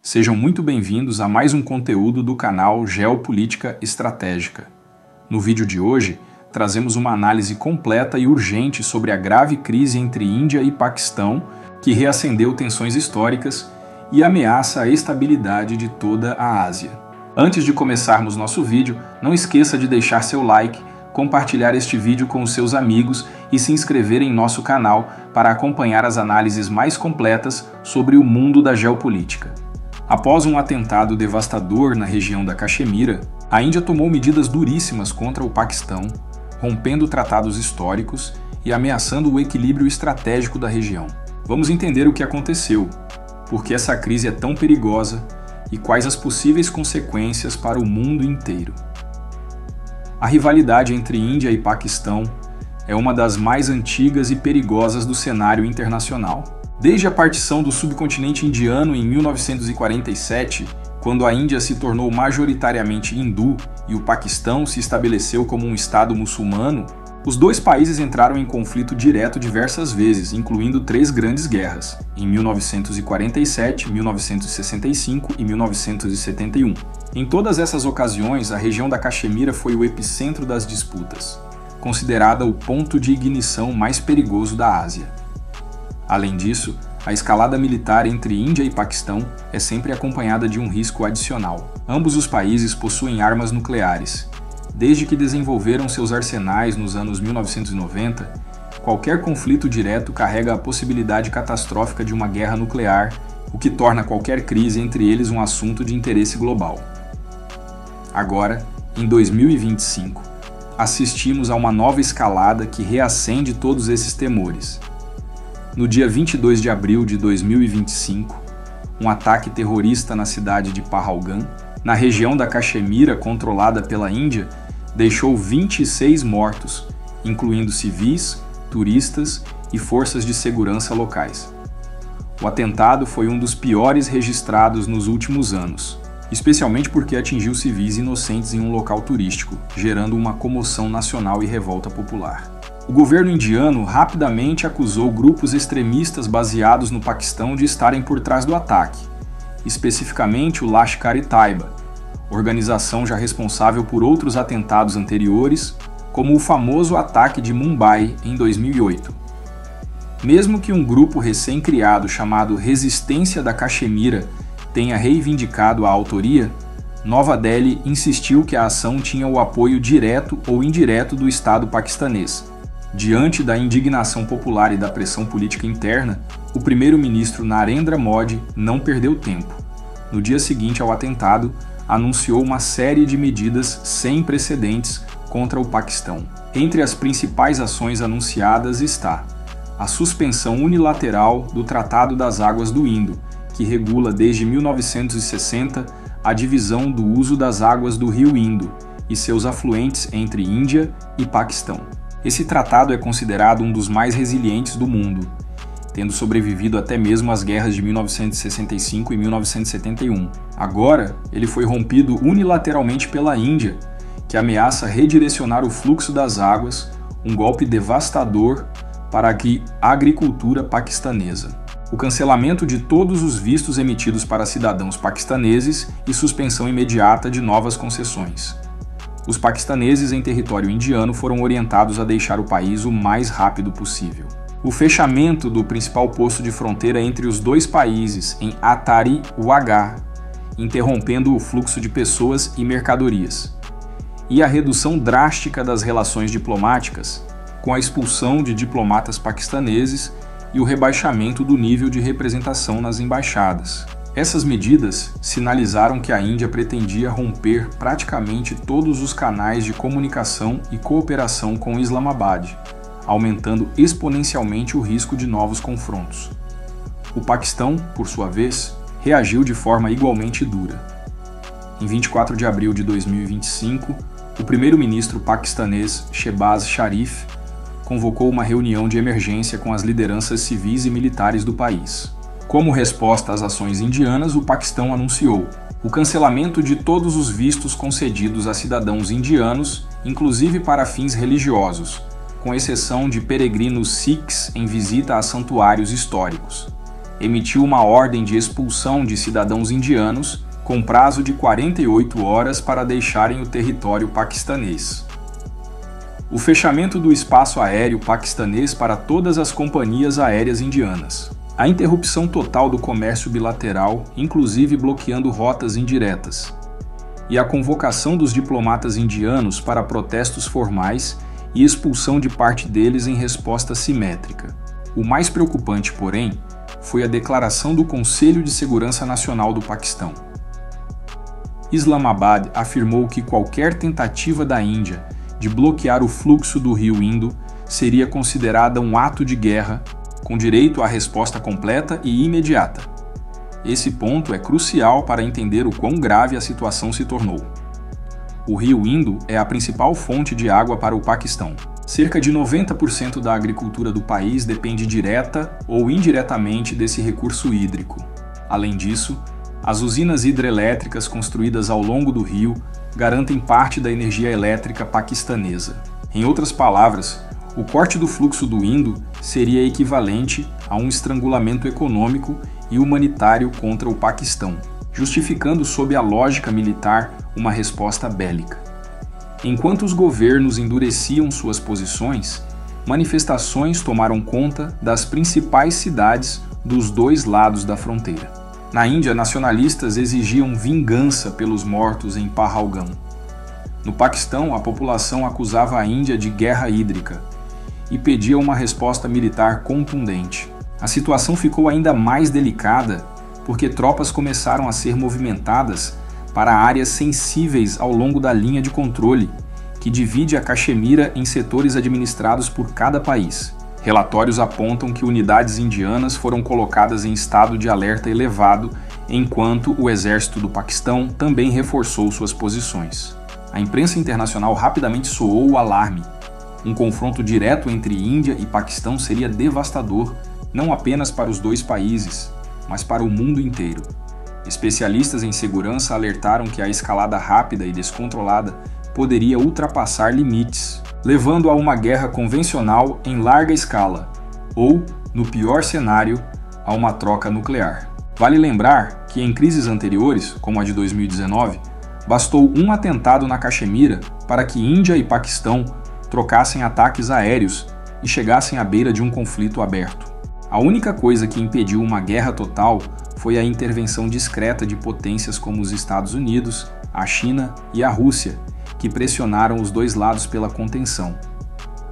Sejam muito bem-vindos a mais um conteúdo do canal Geopolítica Estratégica. No vídeo de hoje, trazemos uma análise completa e urgente sobre a grave crise entre Índia e Paquistão, que reacendeu tensões históricas e ameaça a estabilidade de toda a Ásia. Antes de começarmos nosso vídeo, não esqueça de deixar seu like, compartilhar este vídeo com os seus amigos e se inscrever em nosso canal para acompanhar as análises mais completas sobre o mundo da geopolítica. Após um atentado devastador na região da Caxemira, a Índia tomou medidas duríssimas contra o Paquistão, rompendo tratados históricos e ameaçando o equilíbrio estratégico da região. Vamos entender o que aconteceu, por que essa crise é tão perigosa e quais as possíveis consequências para o mundo inteiro. A rivalidade entre Índia e Paquistão é uma das mais antigas e perigosas do cenário internacional. Desde a partição do subcontinente indiano em 1947, quando a Índia se tornou majoritariamente hindu e o Paquistão se estabeleceu como um estado muçulmano, os dois países entraram em conflito direto diversas vezes, incluindo 3 grandes guerras, em 1947, 1965 e 1971. Em todas essas ocasiões, a região da Caxemira foi o epicentro das disputas, considerada o ponto de ignição mais perigoso da Ásia. Além disso, a escalada militar entre Índia e Paquistão é sempre acompanhada de um risco adicional. Ambos os países possuem armas nucleares. Desde que desenvolveram seus arsenais nos anos 1990, qualquer conflito direto carrega a possibilidade catastrófica de uma guerra nuclear, o que torna qualquer crise entre eles um assunto de interesse global. Agora, em 2025, assistimos a uma nova escalada que reacende todos esses temores. No dia 22 de abril de 2025, um ataque terrorista na cidade de Pahalgam, na região da Caxemira controlada pela Índia, deixou 26 mortos, incluindo civis, turistas e forças de segurança locais. O atentado foi um dos piores registrados nos últimos anos, especialmente porque atingiu civis inocentes em um local turístico, gerando uma comoção nacional e revolta popular. O governo indiano rapidamente acusou grupos extremistas baseados no Paquistão de estarem por trás do ataque, especificamente o Lashkar-e-Taiba, organização já responsável por outros atentados anteriores, como o famoso ataque de Mumbai em 2008. Mesmo que um grupo recém-criado chamado Resistência da Caxemira tenha reivindicado a autoria, Nova Delhi insistiu que a ação tinha o apoio direto ou indireto do Estado paquistanês. Diante da indignação popular e da pressão política interna, o primeiro-ministro Narendra Modi não perdeu tempo. No dia seguinte ao atentado, anunciou uma série de medidas sem precedentes contra o Paquistão. Entre as principais ações anunciadas está a suspensão unilateral do Tratado das Águas do Indo, que regula desde 1960 a divisão do uso das águas do rio Indo e seus afluentes entre Índia e Paquistão. Esse tratado é considerado um dos mais resilientes do mundo, tendo sobrevivido até mesmo às guerras de 1965 e 1971. Agora, ele foi rompido unilateralmente pela Índia, que ameaça redirecionar o fluxo das águas, um golpe devastador para a agricultura paquistanesa. O cancelamento de todos os vistos emitidos para cidadãos paquistaneses e suspensão imediata de novas concessões. Os paquistaneses em território indiano foram orientados a deixar o país o mais rápido possível. O fechamento do principal posto de fronteira entre os dois países em Attari Wagah, interrompendo o fluxo de pessoas e mercadorias. E a redução drástica das relações diplomáticas, com a expulsão de diplomatas paquistaneses e o rebaixamento do nível de representação nas embaixadas. Essas medidas sinalizaram que a Índia pretendia romper praticamente todos os canais de comunicação e cooperação com Islamabad, aumentando exponencialmente o risco de novos confrontos. O Paquistão, por sua vez, reagiu de forma igualmente dura. Em 24 de abril de 2025, o primeiro-ministro paquistanês Shehbaz Sharif convocou uma reunião de emergência com as lideranças civis e militares do país. Como resposta às ações indianas, o Paquistão anunciou o cancelamento de todos os vistos concedidos a cidadãos indianos, inclusive para fins religiosos, com exceção de peregrinos sikhs em visita a santuários históricos. emitiu uma ordem de expulsão de cidadãos indianos com prazo de 48 horas para deixarem o território paquistanês. O fechamento do espaço aéreo paquistanês para todas as companhias aéreas indianas. A interrupção total do comércio bilateral, inclusive bloqueando rotas indiretas. E a convocação dos diplomatas indianos para protestos formais e expulsão de parte deles em resposta simétrica. O mais preocupante, porém, foi a declaração do Conselho de Segurança Nacional do Paquistão. Islamabad afirmou que qualquer tentativa da Índia de bloquear o fluxo do rio Indo seria considerada um ato de guerra, com direito à resposta completa e imediata. Esse ponto é crucial para entender o quão grave a situação se tornou. O rio Indo é a principal fonte de água para o Paquistão. Cerca de 90% da agricultura do país depende direta ou indiretamente desse recurso hídrico. Além disso, as usinas hidrelétricas construídas ao longo do rio garantem parte da energia elétrica paquistanesa. Em outras palavras, o corte do fluxo do Indo seria equivalente a um estrangulamento econômico e humanitário contra o Paquistão, justificando sob a lógica militar uma resposta bélica. Enquanto os governos endureciam suas posições, manifestações tomaram conta das principais cidades dos dois lados da fronteira. Na Índia, nacionalistas exigiam vingança pelos mortos em Pahalgam. No Paquistão, a população acusava a Índia de guerra hídrica e pedia uma resposta militar contundente. A situação ficou ainda mais delicada porque tropas começaram a ser movimentadas para áreas sensíveis ao longo da linha de controle, que divide a Caxemira em setores administrados por cada país. Relatórios apontam que unidades indianas foram colocadas em estado de alerta elevado, enquanto o exército do Paquistão também reforçou suas posições. A imprensa internacional rapidamente soou o alarme. Um confronto direto entre Índia e Paquistão seria devastador, não apenas para os dois países, mas para o mundo inteiro. Especialistas em segurança alertaram que a escalada rápida e descontrolada poderia ultrapassar limites, levando a uma guerra convencional em larga escala, ou, no pior cenário, a uma troca nuclear. Vale lembrar que em crises anteriores, como a de 2019, bastou um atentado na Caxemira para que Índia e Paquistão trocassem ataques aéreos e chegassem à beira de um conflito aberto. A única coisa que impediu uma guerra total foi a intervenção discreta de potências como os Estados Unidos, a China e a Rússia, que pressionaram os dois lados pela contenção.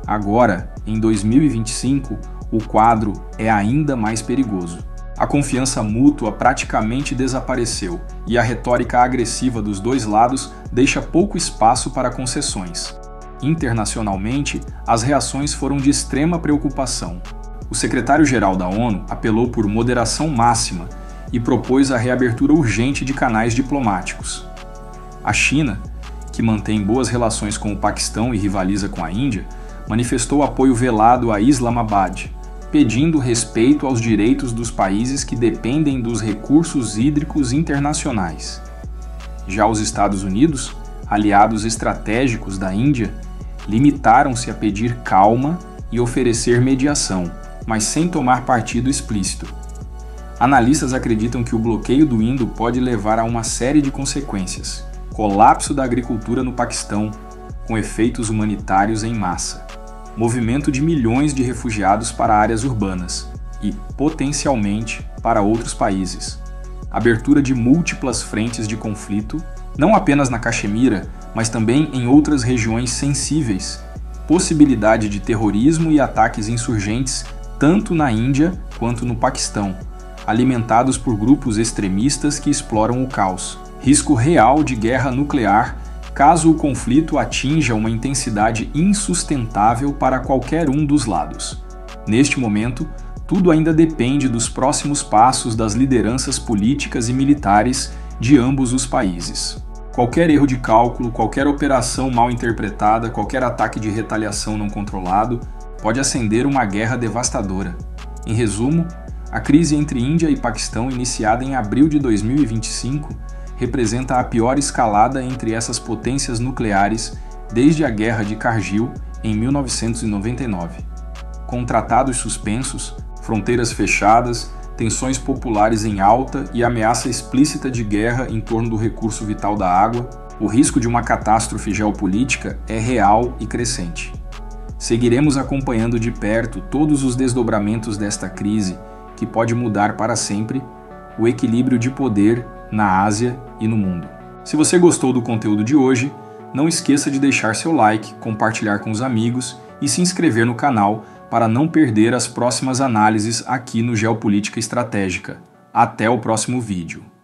Agora, em 2025, o quadro é ainda mais perigoso. A confiança mútua praticamente desapareceu e a retórica agressiva dos dois lados deixa pouco espaço para concessões. Internacionalmente, as reações foram de extrema preocupação. O secretário-geral da ONU apelou por moderação máxima e propôs a reabertura urgente de canais diplomáticos. A China, que mantém boas relações com o Paquistão e rivaliza com a Índia, manifestou apoio velado a Islamabad, pedindo respeito aos direitos dos países que dependem dos recursos hídricos internacionais. Já os Estados Unidos, aliados estratégicos da Índia, limitaram-se a pedir calma e oferecer mediação, mas sem tomar partido explícito. Analistas acreditam que o bloqueio do Indo pode levar a uma série de consequências: colapso da agricultura no Paquistão, com efeitos humanitários em massa, movimento de milhões de refugiados para áreas urbanas e, potencialmente, para outros países, abertura de múltiplas frentes de conflito, não apenas na Caxemira, mas também em outras regiões sensíveis, possibilidade de terrorismo e ataques insurgentes tanto na Índia quanto no Paquistão, alimentados por grupos extremistas que exploram o caos, risco real de guerra nuclear caso o conflito atinja uma intensidade insustentável para qualquer um dos lados. Neste momento, tudo ainda depende dos próximos passos das lideranças políticas e militares de ambos os países. Qualquer erro de cálculo, qualquer operação mal interpretada, qualquer ataque de retaliação não controlado pode acender uma guerra devastadora. Em resumo, a crise entre Índia e Paquistão, iniciada em abril de 2025, representa a pior escalada entre essas potências nucleares desde a Guerra de Kargil em 1999. Com tratados suspensos, fronteiras fechadas, tensões populares em alta e ameaça explícita de guerra em torno do recurso vital da água, o risco de uma catástrofe geopolítica é real e crescente. Seguiremos acompanhando de perto todos os desdobramentos desta crise, que pode mudar para sempre o equilíbrio de poder na Ásia e no mundo. Se você gostou do conteúdo de hoje, não esqueça de deixar seu like, compartilhar com os amigos e se inscrever no canal para não perder as próximas análises aqui no Geopolítica Estratégica. Até o próximo vídeo.